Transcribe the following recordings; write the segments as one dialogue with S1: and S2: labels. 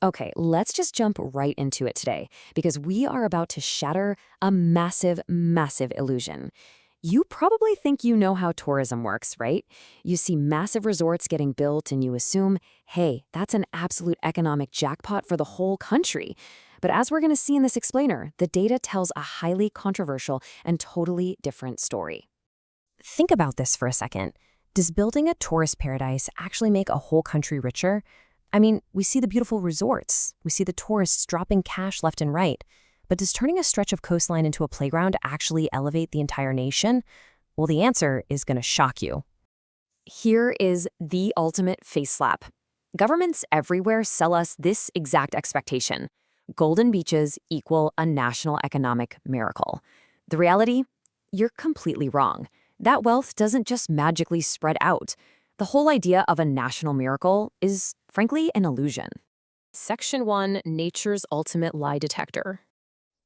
S1: Okay, let's just jump right into it today, because we are about to shatter a massive, massive illusion. You probably think you know how tourism works, right? You see massive resorts getting built and you assume, hey, that's an absolute economic jackpot for the whole country. But as we're going to see in this explainer, the data tells a highly controversial and totally different story.
S2: Think about this for a second. Does building a tourist paradise actually make a whole country richer? I mean, we see the beautiful resorts, we see the tourists dropping cash left and right, but does turning a stretch of coastline into a playground actually elevate the entire nation? Well, the answer is going to shock you.
S1: Here is the ultimate face slap. Governments everywhere sell us this exact expectation. Golden beaches equal a national economic miracle. The reality? You're completely wrong. That wealth doesn't just magically spread out. The whole idea of a national miracle is, frankly, an illusion.
S3: Section 1, Nature's Ultimate Lie Detector.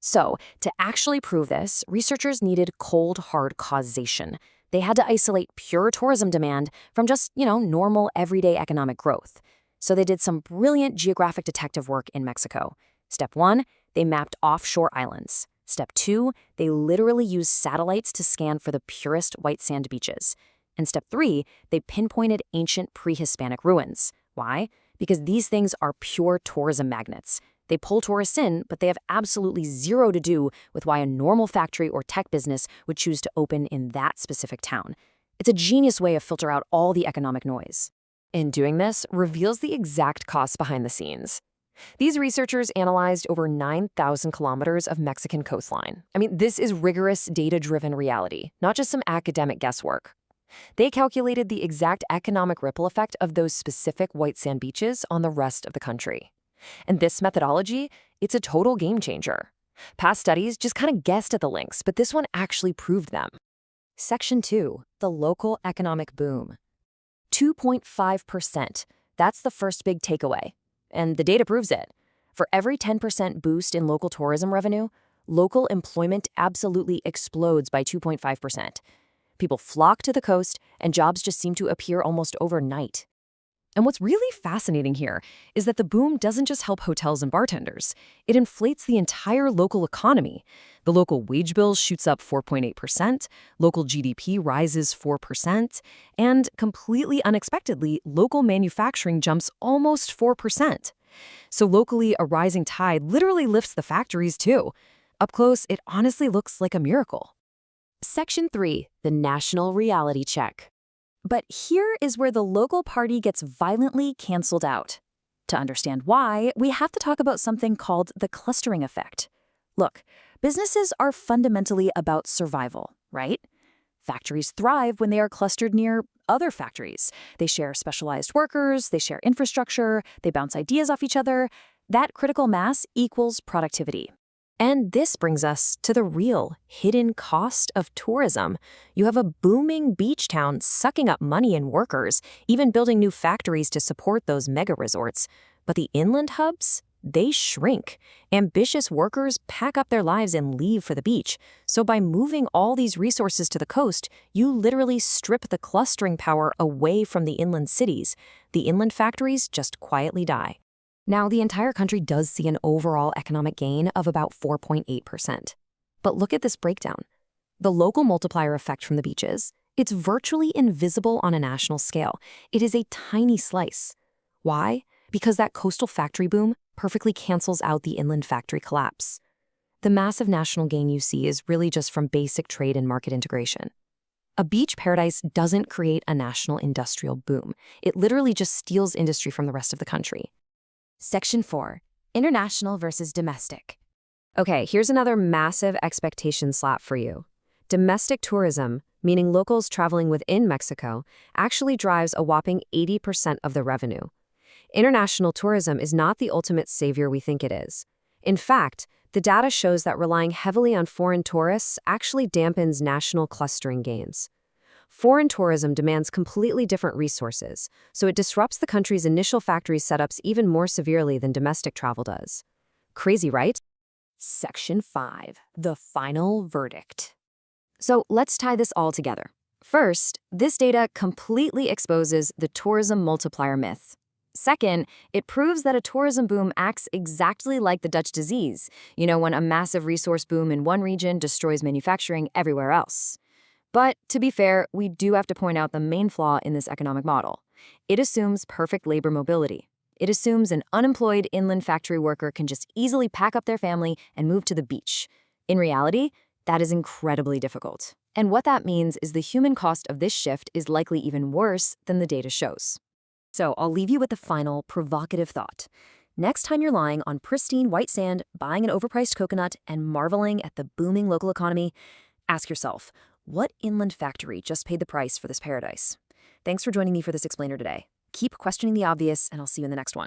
S1: So, to actually prove this, researchers needed cold, hard causation. They had to isolate pure tourism demand from just, normal, everyday economic growth. So they did some brilliant geographic detective work in Mexico. Step 1, they mapped offshore islands. Step 2, they literally used satellites to scan for the purest white sand beaches. And step 3, they pinpointed ancient pre-Hispanic ruins. Why? Because these things are pure tourism magnets. They pull tourists in, but they have absolutely zero to do with why a normal factory or tech business would choose to open in that specific town. It's a genius way to filter out all the economic noise.
S3: In doing this, reveals the exact costs behind the scenes. These researchers analyzed over 9,000 kilometers of Mexican coastline. This is rigorous, data-driven reality, not just some academic guesswork. They calculated the exact economic ripple effect of those specific white sand beaches on the rest of the country. And this methodology, it's a total game changer. Past studies just kind of guessed at the links, but this one actually proved them.
S1: Section 2, the local economic boom. 2.5%. That's the first big takeaway. And the data proves it. For every 10% boost in local tourism revenue, local employment absolutely explodes by 2.5%. People flock to the coast, and jobs just seem to appear almost overnight.
S3: And what's really fascinating here is that the boom doesn't just help hotels and bartenders. It inflates the entire local economy. The local wage bill shoots up 4.8%, local GDP rises 4%, and completely unexpectedly, local manufacturing jumps almost 4%. So locally, a rising tide literally lifts the factories too. Up close, it honestly looks like a miracle.
S1: Section 3, the national reality check. But here is where the local party gets violently canceled out. To understand why, we have to talk about something called the clustering effect. Look, businesses are fundamentally about survival, right? Factories thrive when they are clustered near other factories. They share specialized workers, they share infrastructure, they bounce ideas off each other. That critical mass equals productivity.
S2: And this brings us to the real, hidden cost of tourism. You have a booming beach town sucking up money and workers, even building new factories to support those mega resorts. But the inland hubs, they shrink. Ambitious workers pack up their lives and leave for the beach. So by moving all these resources to the coast, you literally strip the clustering power away from the inland cities. The inland factories just quietly die.
S1: Now, the entire country does see an overall economic gain of about 4.8%. But look at this breakdown. The local multiplier effect from the beaches, it's virtually invisible on a national scale. It is a tiny slice. Why? Because that coastal factory boom perfectly cancels out the inland factory collapse. The massive national gain you see is really just from basic trade and market integration. A beach paradise doesn't create a national industrial boom. It literally just steals industry from the rest of the country.
S4: Section 4, International versus Domestic.
S3: Okay, here's another massive expectation slap for you. Domestic tourism, meaning locals traveling within Mexico, actually drives a whopping 80% of the revenue. International tourism is not the ultimate savior we think it is. In fact, the data shows that relying heavily on foreign tourists actually dampens national clustering gains. Foreign tourism demands completely different resources, so it disrupts the country's initial factory setups even more severely than domestic travel does. Crazy, right?
S1: Section 5, the final verdict. So let's tie this all together. First, this data completely exposes the tourism multiplier myth. Second, it proves that a tourism boom acts exactly like the Dutch disease, when a massive resource boom in one region destroys manufacturing everywhere else. But to be fair, we do have to point out the main flaw in this economic model. It assumes perfect labor mobility. It assumes an unemployed inland factory worker can just easily pack up their family and move to the beach. In reality, that is incredibly difficult. And what that means is the human cost of this shift is likely even worse than the data shows. So I'll leave you with the final provocative thought. Next time you're lying on pristine white sand, buying an overpriced coconut, and marveling at the booming local economy, ask yourself, what inland factory just paid the price for this paradise? Thanks for joining me for this explainer today. Keep questioning the obvious, and I'll see you in the next one.